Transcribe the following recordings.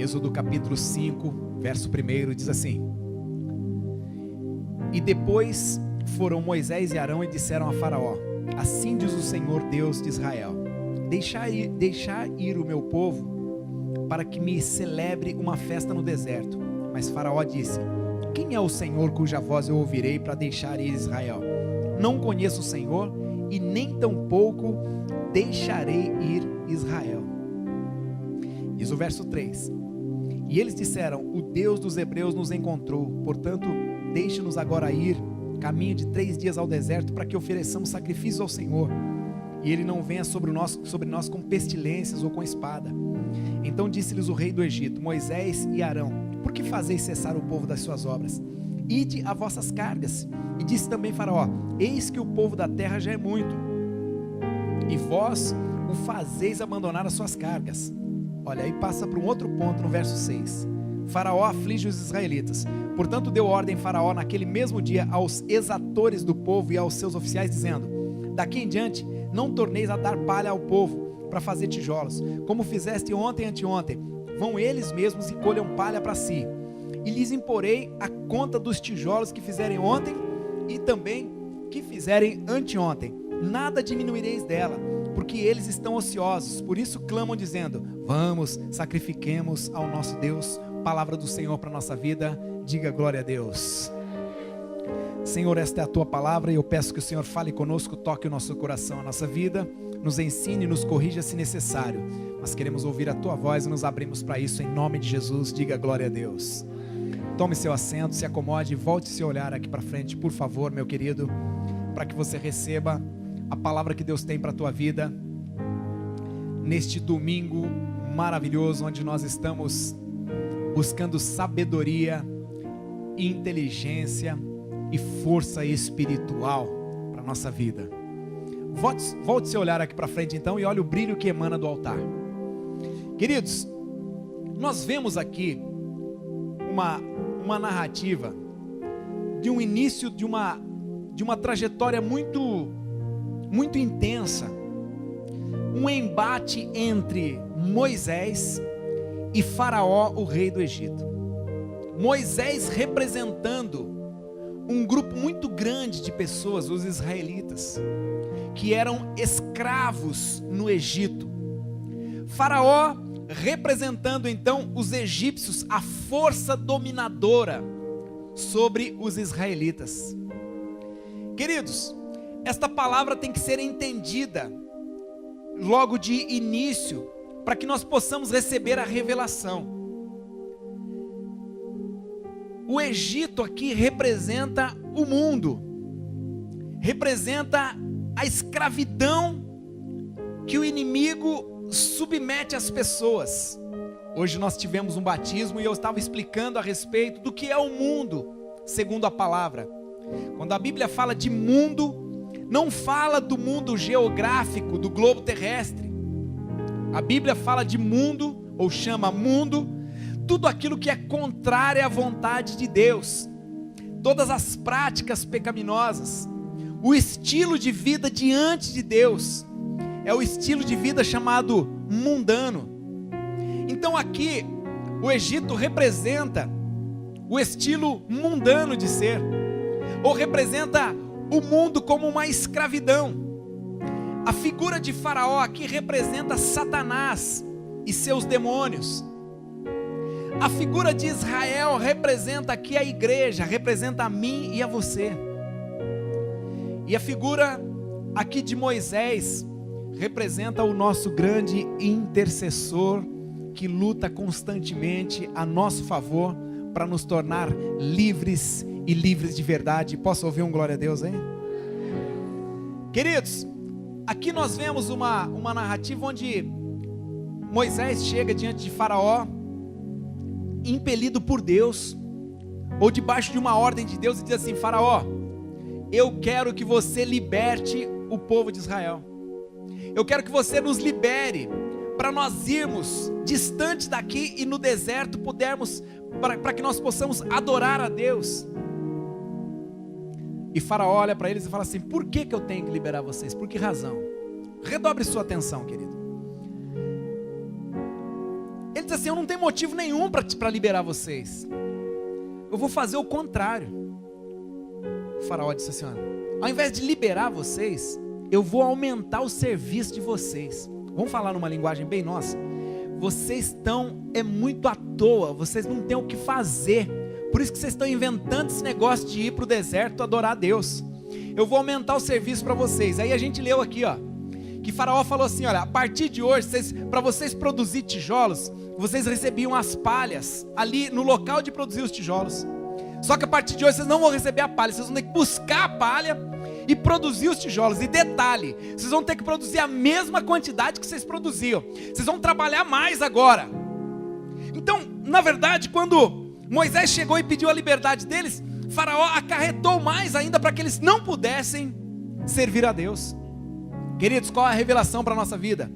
Êxodo capítulo 5, verso 1 diz assim: E depois foram Moisés e Arão e disseram a Faraó: Assim diz o Senhor Deus de Israel: Deixar ir o meu povo para que me celebre uma festa no deserto. Mas Faraó disse: Quem é o Senhor cuja voz eu ouvirei para deixar ir Israel? Não conheço o Senhor e nem tampouco deixarei ir Israel. Diz o verso 3: E eles disseram: O Deus dos hebreus nos encontrou, portanto deixe-nos agora ir, caminho de 3 dias ao deserto, para que ofereçamos sacrifícios ao Senhor, e Ele não venha sobre nós com pestilências ou com espada. Então disse-lhes o rei do Egito: Moisés e Arão, por que fazeis cessar o povo das suas obras? Ide a vossas cargas. E disse também Faraó: Eis que o povo da terra já é muito, e vós o fazeis abandonar as suas cargas. Olha, aí passa para um outro ponto no verso 6. Faraó aflige os israelitas. Portanto deu ordem Faraó naquele mesmo dia aos exatores do povo e aos seus oficiais, dizendo: Daqui em diante não torneis a dar palha ao povo para fazer tijolos, como fizeste ontem e anteontem. Vão eles mesmos e colham palha para si, e lhes imporei a conta dos tijolos que fizerem ontem e também que fizerem anteontem. Nada diminuireis dela, porque eles estão ociosos. Por isso clamam dizendo: Vamos, sacrifiquemos ao nosso Deus. Palavra do Senhor para a nossa vida. Diga glória a Deus. Senhor, esta é a tua palavra e eu peço que o Senhor fale conosco, toque o nosso coração, a nossa vida, nos ensine, nos corrija se necessário. Mas queremos ouvir a tua voz e nos abrimos para isso em nome de Jesus. Diga glória a Deus. Tome seu assento, se acomode e volte seu olhar aqui para frente, por favor, meu querido, para que você receba a palavra que Deus tem para a tua vida neste domingo maravilhoso, onde nós estamos buscando sabedoria, inteligência e força espiritual para a nossa vida. Volte seu olhar aqui para frente então e olhe o brilho que emana do altar. Queridos, nós vemos aqui uma narrativa de um início de uma trajetória muito intensa, um embate entre Moisés e Faraó, o rei do Egito. Moisés representando um grupo muito grande de pessoas, os israelitas, que eram escravos no Egito. Faraó representando então os egípcios, a força dominadora sobre os israelitas. Queridos, esta palavra tem que ser entendida logo de início, para que nós possamos receber a revelação. O Egito aqui representa o mundo, representa a escravidão que o inimigo submete às pessoas. Hoje nós tivemos um batismo e eu estava explicando a respeito do que é o mundo, segundo a palavra. Quando a Bíblia fala de mundo, não fala do mundo geográfico, do globo terrestre. A Bíblia fala de mundo, ou chama mundo, tudo aquilo que é contrário à vontade de Deus, todas as práticas pecaminosas, o estilo de vida diante de Deus, é o estilo de vida chamado mundano. Então aqui, o Egito representa o estilo mundano de ser, ou representa o mundo como uma escravidão. A figura de Faraó aqui representa Satanás e seus demônios. A figura de Israel representa aqui a igreja, representa a mim e a você. E a figura aqui de Moisés representa o nosso grande intercessor, que luta constantemente a nosso favor para nos tornar livres e livres de verdade. Posso ouvir um glória a Deus, hein? Queridos, aqui nós vemos uma narrativa onde Moisés chega diante de Faraó, impelido por Deus, ou debaixo de uma ordem de Deus, e diz assim: Faraó, eu quero que você liberte o povo de Israel. Eu quero que você nos libere, para nós irmos distante daqui e no deserto pudermos, para que nós possamos adorar a Deus. E Faraó olha para eles e fala assim: por que eu tenho que liberar vocês? Por que razão? Redobre sua atenção, querido. disse assim: eu não tenho motivo nenhum para liberar vocês. Eu vou fazer o contrário. O faraó disse assim: olha, ao invés de liberar vocês, eu vou aumentar o serviço de vocês. Vamos falar numa linguagem bem nossa. Vocês estão muito à toa, vocês não têm o que fazer. Por isso que vocês estão inventando esse negócio de ir para o deserto adorar a Deus. Eu vou aumentar o serviço para vocês. Aí a gente leu aqui, ó, que Faraó falou assim: olha, a partir de hoje, para vocês produzir tijolos, vocês recebiam as palhas ali no local de produzir os tijolos. Só que a partir de hoje vocês não vão receber a palha, vocês vão ter que buscar a palha e produzir os tijolos. E detalhe, vocês vão ter que produzir a mesma quantidade que vocês produziam. Vocês vão trabalhar mais agora. Então, na verdade, quando Moisés chegou e pediu a liberdade deles, Faraó acarretou mais ainda para que eles não pudessem servir a Deus. Queridos, qual é a revelação para a nossa vida?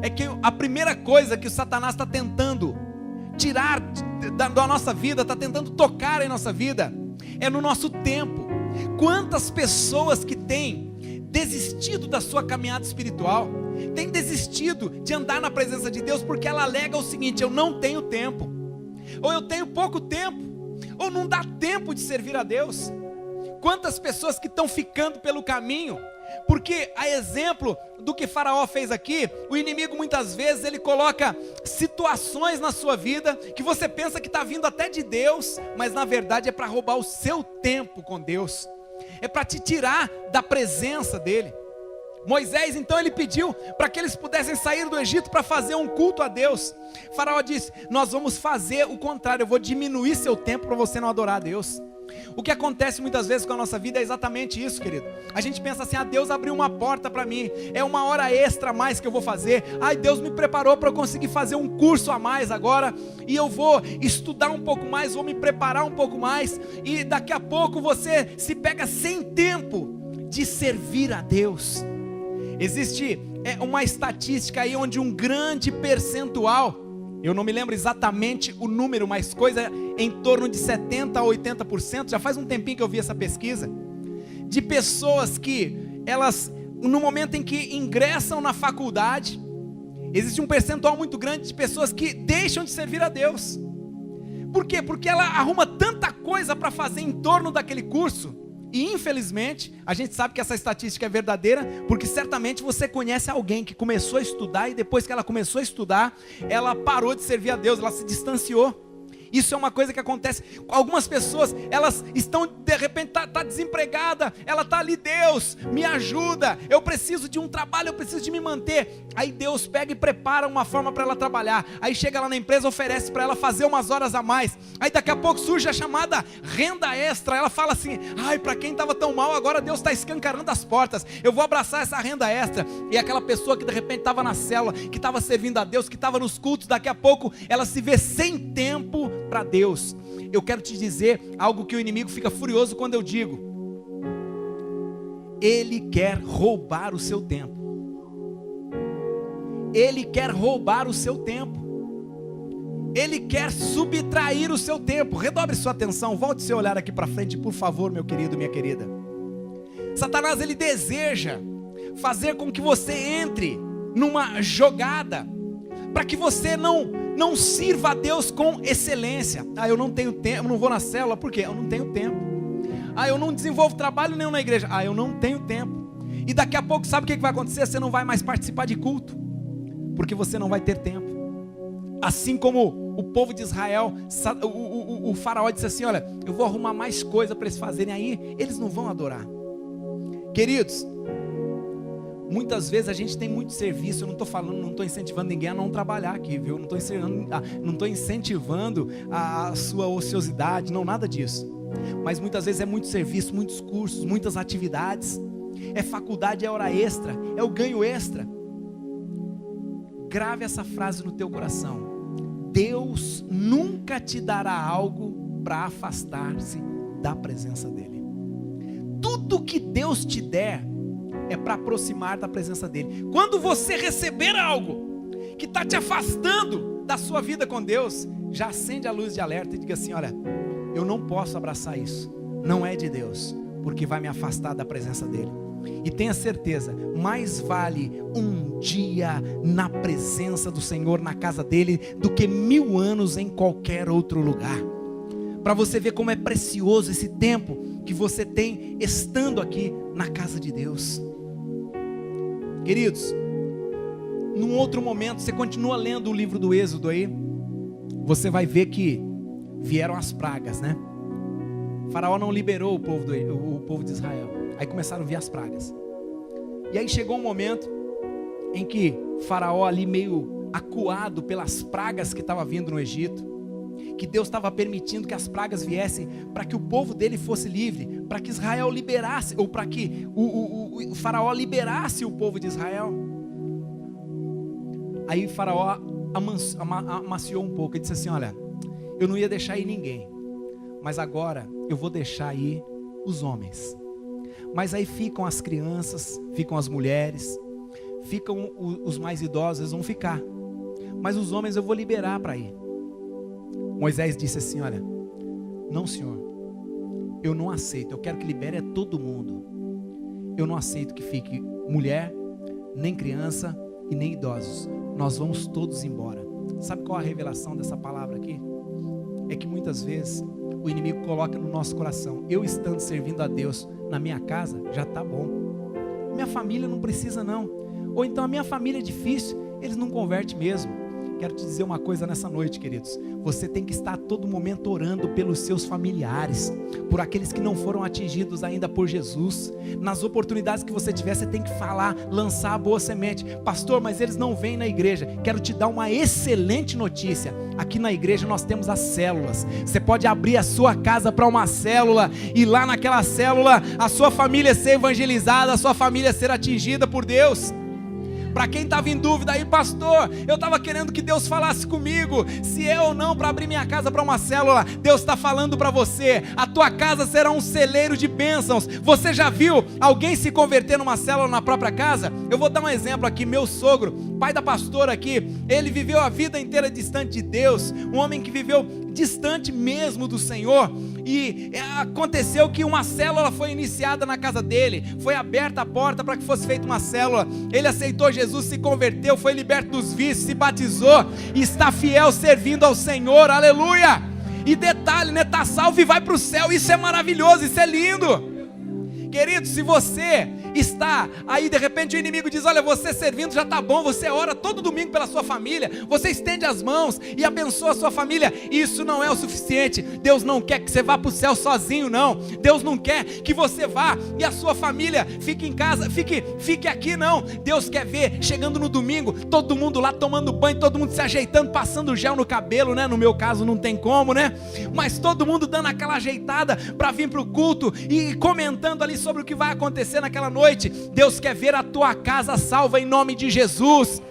É que a primeira coisa que o Satanás está tentando tirar da nossa vida, está tentando tocar em nossa vida, é no nosso tempo. Quantas pessoas que têm desistido da sua caminhada espiritual, têm desistido de andar na presença de Deus, porque ela alega o seguinte: eu não tenho tempo, ou eu tenho pouco tempo, ou não dá tempo de servir a Deus. Quantas pessoas que estão ficando pelo caminho, porque a exemplo do que Faraó fez aqui, o inimigo muitas vezes ele coloca situações na sua vida que você pensa que está vindo até de Deus, mas na verdade é para roubar o seu tempo com Deus, é para te tirar da presença dele. Moisés então ele pediu para que eles pudessem sair do Egito para fazer um culto a Deus. Faraó disse: nós vamos fazer o contrário, eu vou diminuir seu tempo para você não adorar a Deus. O que acontece muitas vezes com a nossa vida é exatamente isso, querido. A gente pensa assim: ah, Deus abriu uma porta para mim, é uma hora extra a mais que eu vou fazer. Ai, Deus me preparou para eu conseguir fazer um curso a mais agora, e eu vou estudar um pouco mais, vou me preparar um pouco mais, e daqui a pouco você se pega sem tempo de servir a Deus. Existe uma estatística aí onde um grande percentual, eu não me lembro exatamente o número, mas coisa em torno de 70% a 80%, já faz um tempinho que eu vi essa pesquisa, de pessoas que elas, no momento em que ingressam na faculdade, existe um percentual muito grande de pessoas que deixam de servir a Deus. Por quê? Porque ela arruma tanta coisa para fazer em torno daquele curso, e infelizmente, a gente sabe que essa estatística é verdadeira, porque certamente você conhece alguém que começou a estudar, e depois que ela começou a estudar, ela parou de servir a Deus, ela se distanciou. Isso é uma coisa que acontece. Algumas pessoas, elas estão, de repente, tá desempregada, ela está ali: Deus, me ajuda, eu preciso de um trabalho, eu preciso de me manter. Aí Deus pega e prepara uma forma para ela trabalhar. Aí chega lá na empresa, oferece para ela fazer umas horas a mais. Aí daqui a pouco surge a chamada renda extra. Ela fala assim: ai, para quem estava tão mal, agora Deus está escancarando as portas, eu vou abraçar essa renda extra. E aquela pessoa que de repente estava na célula, que estava servindo a Deus, que estava nos cultos, daqui a pouco ela se vê sem tempo para Deus. Eu quero te dizer algo que o inimigo fica furioso quando eu digo: ele quer roubar o seu tempo. Ele quer roubar o seu tempo. Ele quer subtrair o seu tempo. Redobre sua atenção, volte seu olhar aqui para frente, por favor, meu querido, minha querida. Satanás, ele deseja fazer com que você entre numa jogada, para que você não sirva a Deus com excelência. Ah, eu não tenho tempo, eu não vou na célula, por quê? Eu não tenho tempo. Ah, eu não desenvolvo trabalho nenhum na igreja. Ah, eu não tenho tempo. E daqui a pouco, sabe o que vai acontecer? Você não vai mais participar de culto, porque você não vai ter tempo. Assim como o povo de Israel, o faraó disse assim: olha, eu vou arrumar mais coisa para eles fazerem, aí eles não vão adorar. Queridos, muitas vezes a gente tem muito serviço. Eu não estou falando, não estou incentivando ninguém a não trabalhar aqui, viu? Não estou incentivando a sua ociosidade, não, nada disso. Mas muitas vezes é muito serviço, muitos cursos, muitas atividades, é faculdade, é hora extra, é o ganho extra. Grave essa frase no teu coração: Deus nunca te dará algo para afastar-se da presença dEle. Tudo que Deus te der é para aproximar da presença dEle. Quando você receber algo que está te afastando da sua vida com Deus, já acende a luz de alerta e diga assim: olha, eu não posso abraçar isso, não é de Deus, porque vai me afastar da presença dEle. E tenha certeza, mais vale um dia na presença do Senhor, na casa dele, do que 1000 anos em qualquer outro lugar. Para você ver como é precioso esse tempo que você tem estando aqui na casa de Deus. Queridos, num outro momento, você continua lendo o livro do Êxodo aí, você vai ver que vieram as pragas, né? Faraó não liberou o povo de Israel. Aí começaram a vir as pragas. E aí chegou um momento em que Faraó ali meio acuado pelas pragas que estavam vindo no Egito, que Deus estava permitindo que as pragas viessem para que o povo dele fosse livre, para que Israel liberasse, ou para que o Faraó liberasse o povo de Israel. Aí Faraó amaciou um pouco e disse assim: olha, eu não ia deixar ir ninguém, mas agora eu vou deixar ir os homens. Mas aí ficam as crianças, ficam as mulheres, ficam os mais idosos, eles vão ficar. Mas os homens eu vou liberar para ir. Moisés disse assim: olha, não, Senhor, eu não aceito, eu quero que libere todo mundo. Eu não aceito que fique mulher, nem criança e nem idosos. Nós vamos todos embora. Sabe qual a revelação dessa palavra aqui? É que muitas vezes o inimigo coloca no nosso coração: eu estando servindo a Deus na minha casa, já está bom. Minha família não precisa não. Ou então a minha família é difícil, eles não convertem mesmo. Quero te dizer uma coisa nessa noite, queridos. Você tem que estar a todo momento orando pelos seus familiares, por aqueles que não foram atingidos ainda por Jesus. Nas oportunidades que você tiver, você tem que falar, lançar a boa semente. Pastor, mas eles não vêm na igreja. Quero te dar uma excelente notícia. Aqui na igreja nós temos as células. Você pode abrir a sua casa para uma célula, e lá naquela célula a sua família ser evangelizada, a sua família ser atingida por Deus. Para quem estava em dúvida aí: pastor, eu estava querendo que Deus falasse comigo, se é ou não para abrir minha casa para uma célula. Deus está falando para você: a tua casa será um celeiro de bênçãos. Você já viu alguém se converter numa célula na própria casa? Eu vou dar um exemplo aqui. Meu sogro, pai da pastora aqui, ele viveu a vida inteira distante de Deus, um homem que viveu distante mesmo do Senhor, e aconteceu que uma célula foi iniciada na casa dele, foi aberta a porta para que fosse feita uma célula. Ele aceitou Jesus, se converteu, foi liberto dos vícios, se batizou e está fiel servindo ao Senhor, aleluia. E detalhe, né, está salvo e vai para o céu. Isso é maravilhoso, isso é lindo. Querido, se você está aí, de repente o inimigo diz: olha, você servindo já está bom, você ora todo domingo pela sua família, você estende as mãos e abençoa a sua família, isso não é o suficiente. Deus não quer que você vá para o céu sozinho, não. Deus não quer que você vá e a sua família fique em casa, fique aqui, não. Deus quer ver, chegando no domingo, todo mundo lá tomando banho, todo mundo se ajeitando, passando gel no cabelo, né? No meu caso não tem como, né? Mas todo mundo dando aquela ajeitada para vir para o culto e comentando ali sobre o que vai acontecer naquela noite. Deus quer ver a tua casa salva em nome de Jesus.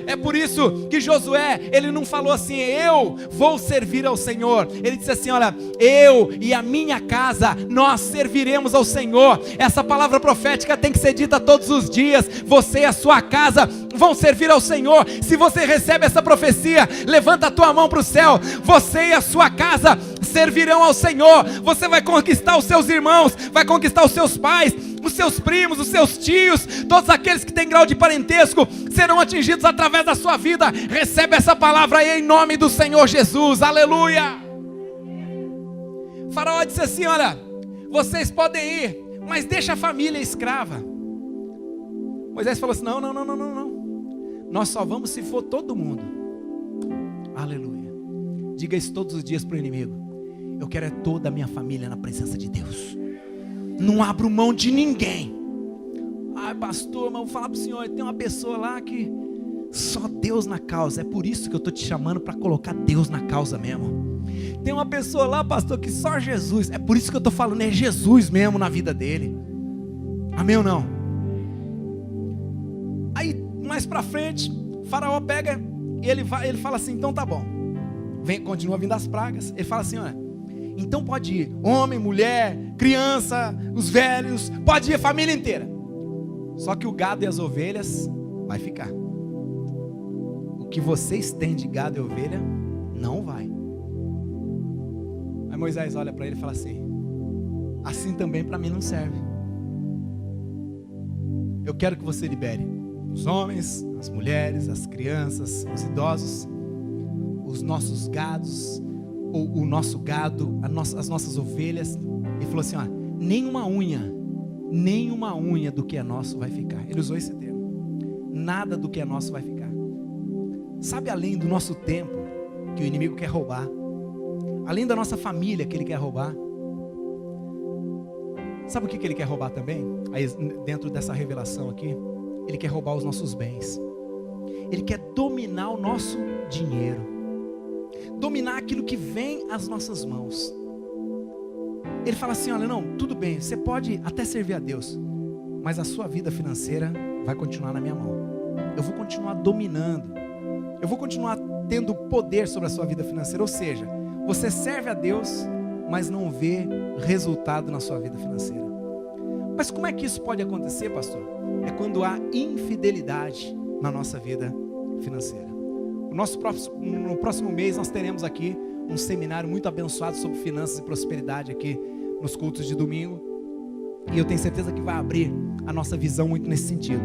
É por isso que Josué, ele não falou assim: eu vou servir ao Senhor. Ele disse assim: olha, eu e a minha casa, nós serviremos ao Senhor. Essa palavra profética tem que ser dita todos os dias. Você e a sua casa vão servir ao Senhor. Se você recebe essa profecia, levanta a tua mão para o céu. Você e a sua casa servirão ao Senhor. Você vai conquistar os seus irmãos, vai conquistar os seus pais, os seus primos, os seus tios, todos aqueles que têm grau de parentesco serão atingidos através da sua vida. Recebe essa palavra aí em nome do Senhor Jesus, aleluia. Faraó disse assim: olha, vocês podem ir, mas deixa a família escrava. Moisés falou assim: não, nós só vamos se for todo mundo. Aleluia. Diga isso todos os dias para o inimigo: eu quero é toda a minha família na presença de Deus. Não abro mão de ninguém. Ai, pastor, mas eu vou falar para o senhor, tem uma pessoa lá que só Deus na causa. É por isso que eu estou te chamando, para colocar Deus na causa mesmo. Tem uma pessoa lá, pastor, que só Jesus. É por isso que eu estou falando, é Jesus mesmo na vida dele. Amém ou não? Aí, mais para frente, Faraó pega e ele fala assim: então tá bom. Continua vindo as pragas. Ele fala assim: olha, então pode ir homem, mulher, criança, os velhos, pode ir a família inteira. Só que o gado e as ovelhas vai ficar. O que vocês têm de gado e ovelha não vai. Aí Moisés olha para ele e fala assim: assim também para mim não serve. eu quero que você libere os homens, as mulheres, as crianças, os idosos, os nossos gados, ou o nosso gado, as nossas ovelhas. Ele falou assim, ó, nenhuma unha do que é nosso vai ficar. Ele usou esse termo. Nada do que é nosso vai ficar. Sabe, além do nosso tempo, que o inimigo quer roubar, além da nossa família que ele quer roubar, sabe o que ele quer roubar também? Aí, dentro dessa revelação aqui, ele quer roubar os nossos bens. Ele quer dominar o nosso dinheiro, dominar aquilo que vem às nossas mãos. Ele fala assim, olha, não, tudo bem, você pode até servir a Deus, mas a sua vida financeira vai continuar na minha mão. Eu vou continuar dominando, eu vou continuar tendo poder sobre a sua vida financeira. Ou seja, você serve a Deus, mas não vê resultado na sua vida financeira. Mas como é que isso pode acontecer, pastor? É quando há infidelidade na nossa vida financeira. No próximo mês nós teremos aqui um seminário muito abençoado sobre finanças e prosperidade aqui nos cultos de domingo. E eu tenho certeza que vai abrir a nossa visão muito nesse sentido.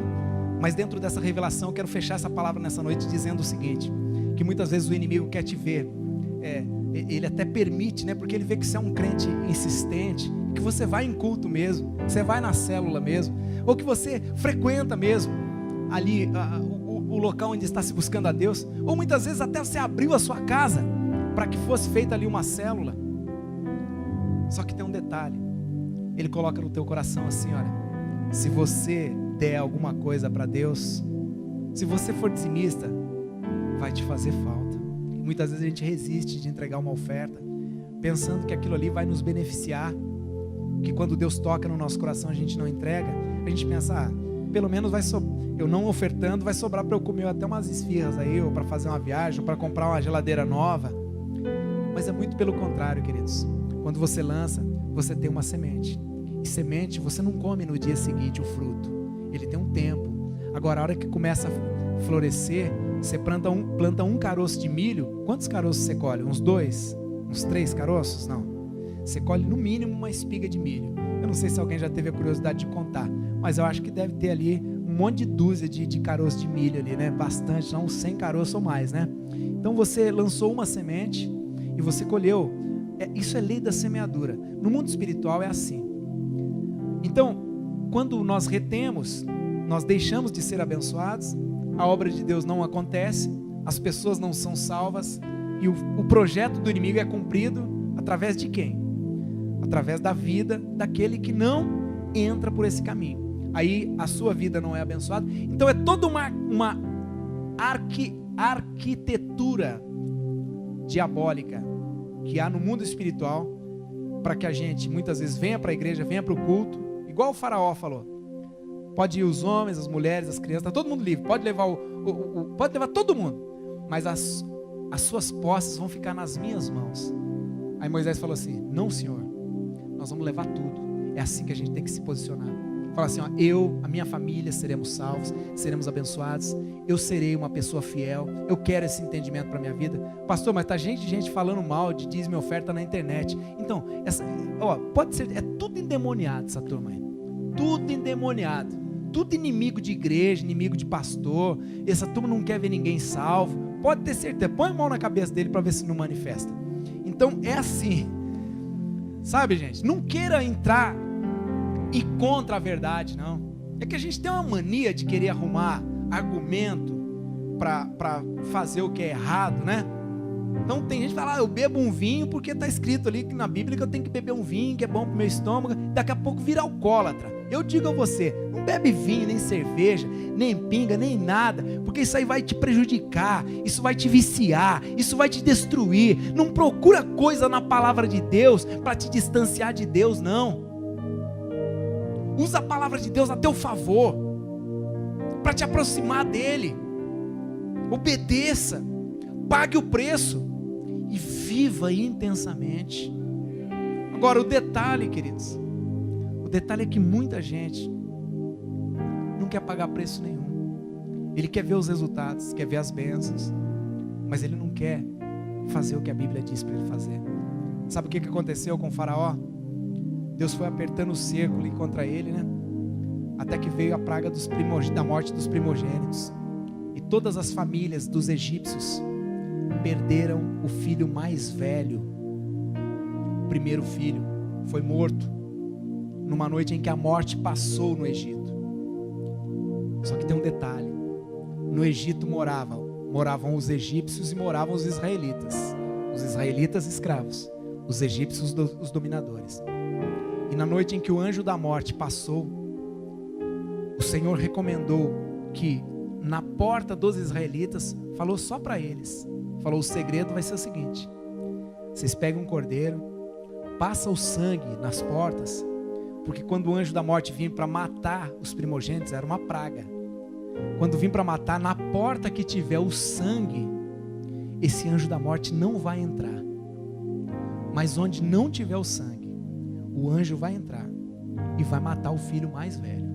Mas dentro dessa revelação eu quero fechar essa palavra nessa noite dizendo o seguinte, que muitas vezes o inimigo quer te ver, ele até permite, né, porque ele vê que você é um crente insistente, que você vai em culto mesmo, que você vai na célula mesmo, ou que você frequenta mesmo ali o local onde está se buscando a Deus, ou muitas vezes até você abriu a sua casa para que fosse feita ali uma célula. Só que tem um detalhe, ele coloca no teu coração assim, olha, se você der alguma coisa para Deus, se você for dizimista, vai te fazer falta. E muitas vezes a gente resiste de entregar uma oferta, pensando que aquilo ali vai nos beneficiar, que quando Deus toca no nosso coração a gente não entrega, a gente pensa, pelo menos eu não ofertando, vai sobrar para eu comer até umas esfirras aí, ou para fazer uma viagem, ou para comprar uma geladeira nova. Mas é muito pelo contrário, queridos. Quando você lança, você tem uma semente, e semente você não come no dia seguinte o fruto, ele tem um tempo. Agora a hora que começa a florescer, você planta um caroço de milho. Quantos caroços você colhe? Uns 2? Uns 3 caroços? Não, você colhe no mínimo uma espiga de milho. Eu não sei se alguém já teve a curiosidade de contar, mas eu acho que deve ter ali um monte de dúzia de caroços de milho ali, né? Bastante, não, uns 100 caroços ou mais, né? Então você lançou uma semente e você colheu. Isso é lei da semeadura. No mundo espiritual é assim. Então, quando nós retemos, nós deixamos de ser abençoados, a obra de Deus não acontece, as pessoas não são salvas, e o projeto do inimigo é cumprido através de quem? Através da vida daquele que não entra por esse caminho. Aí a sua vida não é abençoada. Então é toda uma arquitetura diabólica que há no mundo espiritual, para que a gente muitas vezes venha para a igreja, venha para o culto, igual o faraó falou, pode ir os homens, as mulheres, as crianças, está todo mundo livre, pode levar pode levar todo mundo, mas as suas posses vão ficar nas minhas mãos. Aí Moisés falou assim, não, Senhor, nós vamos levar tudo. É assim que a gente tem que se posicionar. Fala assim, ó, a minha família seremos salvos, seremos abençoados, eu serei uma pessoa fiel, eu quero esse entendimento para a minha vida. Pastor, mas tá gente falando mal de dízimo e oferta na internet. Então, pode ser, é tudo endemoniado essa turma aí. Tudo endemoniado, tudo inimigo de igreja, inimigo de pastor. Essa turma não quer ver ninguém salvo. Pode ter certeza, põe a mão na cabeça dele para ver se não manifesta. Então é assim, sabe, gente? Não queira entrar e contra a verdade, não. É que a gente tem uma mania de querer arrumar argumento para fazer o que é errado, né? Então tem gente que fala, eu bebo um vinho porque está escrito ali na Bíblia que eu tenho que beber um vinho, que é bom para o meu estômago. Daqui a pouco vira alcoólatra. Eu digo a você, não bebe vinho, nem cerveja, nem pinga, nem nada, porque isso aí vai te prejudicar, isso vai te viciar, isso vai te destruir. Não procura coisa na palavra de Deus para te distanciar de Deus, não. Usa a palavra de Deus a teu favor, para te aproximar dele. Obedeça, pague o preço e viva intensamente. Agora o detalhe, queridos, o detalhe é que muita gente não quer pagar preço nenhum. Ele quer ver os resultados, quer ver as bênçãos, mas ele não quer fazer o que a Bíblia diz para ele fazer. Sabe o que aconteceu com o faraó? Deus foi apertando o cerco ali contra ele, né? até que veio a praga da morte dos primogênitos. E todas as famílias dos egípcios perderam o filho mais velho. O primeiro filho foi morto numa noite em que a morte passou no Egito. Só que tem um detalhe: no Egito moravam os egípcios e moravam os israelitas escravos, os egípcios os dominadores. E na noite em que o anjo da morte passou, o Senhor recomendou que na porta dos israelitas, falou só para eles, falou: o segredo vai ser o seguinte: vocês pegam um cordeiro, passa o sangue nas portas, porque quando o anjo da morte vinha para matar os primogênitos, era uma praga. Quando vir para matar, na porta que tiver o sangue, esse anjo da morte não vai entrar. Mas onde não tiver o sangue, o anjo vai entrar e vai matar o filho mais velho.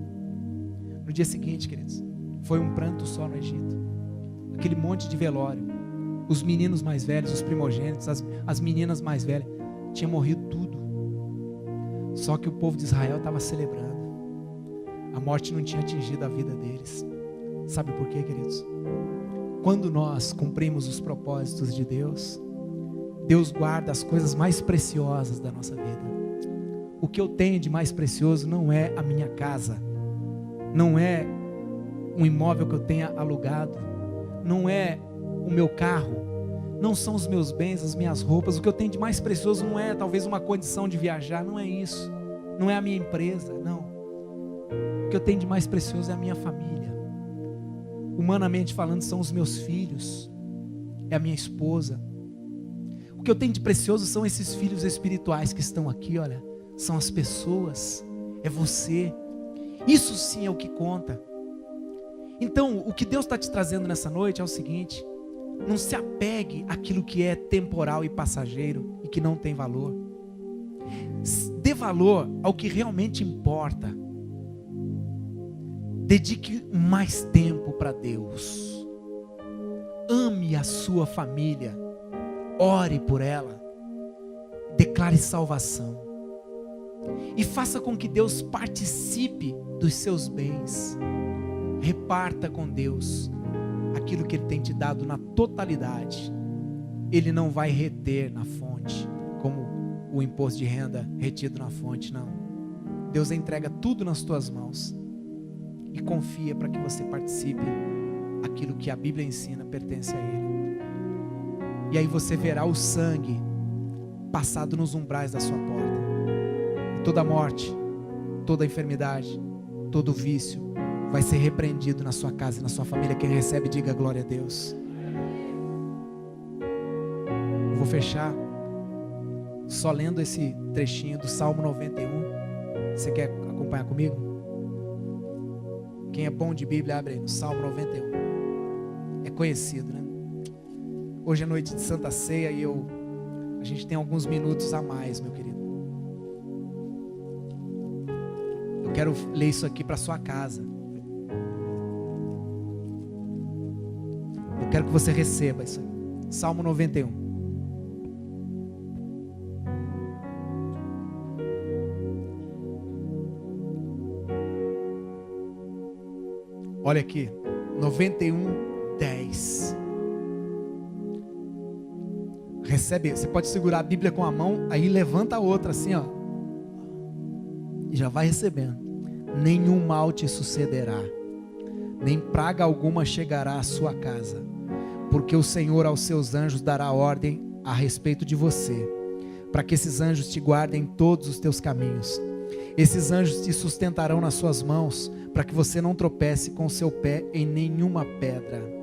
No dia seguinte, queridos, foi um pranto só no Egito. Aquele monte de velório. Os meninos mais velhos, os primogênitos, as meninas mais velhas, tinha morrido tudo. Só que o povo de Israel estava celebrando. A morte não tinha atingido a vida deles. Sabe por quê, queridos? Quando nós cumprimos os propósitos de Deus, Deus guarda as coisas mais preciosas da nossa vida. O que eu tenho de mais precioso não é a minha casa, não é um imóvel que eu tenha alugado, não é o meu carro, não são os meus bens, as minhas roupas. O que eu tenho de mais precioso não é talvez uma condição de viajar, não é isso, não é a minha empresa, não. O que eu tenho de mais precioso é a minha família. Humanamente falando, são os meus filhos, é a minha esposa. O que eu tenho de precioso são esses filhos espirituais que estão aqui, olha, são as pessoas, é você. Isso sim é o que conta. Então, o que Deus está te trazendo nessa noite é o seguinte: não se apegue àquilo que é temporal e passageiro e que não tem valor. Dê valor ao que realmente importa. Dedique mais tempo para Deus. Ame a sua família. Ore por ela. Declare salvação. E faça com que Deus participe dos seus bens. Reparta com Deus aquilo que Ele tem te dado na totalidade. Ele não vai reter na fonte, como o imposto de renda retido na fonte, não. Deus entrega tudo nas tuas mãos e confia para que você participe. Aquilo que a Bíblia ensina pertence a Ele. E aí você verá o sangue passado nos umbrais da sua porta. Toda morte, toda enfermidade, todo vício vai ser repreendido na sua casa e na sua família. Quem recebe, diga glória a Deus. Eu vou fechar só lendo esse trechinho do Salmo 91. Você quer acompanhar comigo? Quem é bom de Bíblia, abre aí no Salmo 91. É conhecido, né? Hoje é noite de Santa Ceia e a gente tem alguns minutos a mais, meu querido. Eu quero ler isso aqui para sua casa. Eu quero que você receba isso aí. Salmo 91. Olha aqui, 91:10. Recebe, você pode segurar a Bíblia com a mão, aí levanta a outra assim, ó. E já vai recebendo. Nenhum mal te sucederá, nem praga alguma chegará à sua casa, porque o Senhor aos seus anjos dará ordem a respeito de você, para que esses anjos te guardem em todos os teus caminhos. Esses anjos te sustentarão nas suas mãos, para que você não tropece com o seu pé em nenhuma pedra.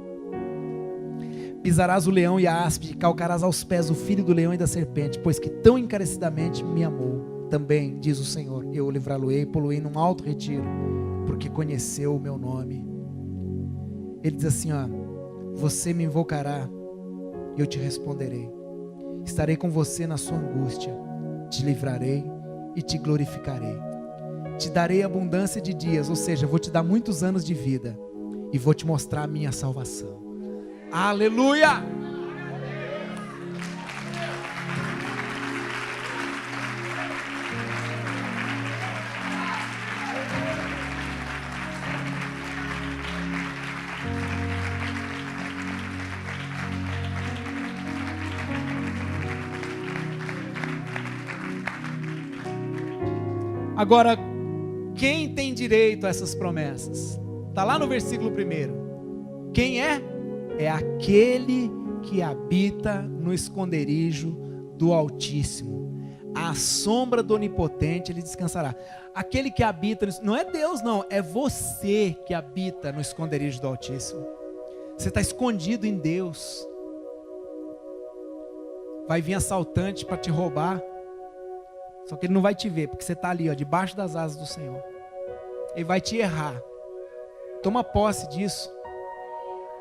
Pisarás o leão e a áspide, calcarás aos pés o filho do leão e da serpente, pois que tão encarecidamente me amou. Também, diz o Senhor, eu o livrá-lo-ei e pô-lo-ei num alto retiro, porque conheceu o meu nome. Ele diz assim, ó: você me invocará e eu te responderei. Estarei com você na sua angústia, te livrarei e te glorificarei. Te darei abundância de dias, ou seja, vou te dar muitos anos de vida e vou te mostrar a minha salvação. Aleluia! Agora, quem tem direito a essas promessas? Está lá no versículo 1. Quem é? É aquele que habita no esconderijo do Altíssimo. À sombra do Onipotente ele descansará. Aquele que habita, não é Deus não, é você que habita no esconderijo do Altíssimo. Você está escondido em Deus. Vai vir assaltante para te roubar, só que ele não vai te ver, porque você está ali, ó, debaixo das asas do Senhor. Ele vai te errar. Toma posse disso.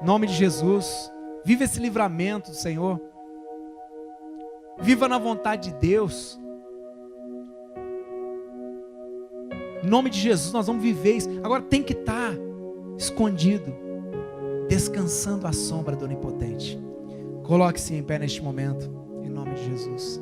Em nome de Jesus. Viva esse livramento do Senhor. Viva na vontade de Deus. Em nome de Jesus nós vamos viver isso. Agora tem que estar escondido, descansando à sombra do Onipotente. Coloque-se em pé neste momento, em nome de Jesus.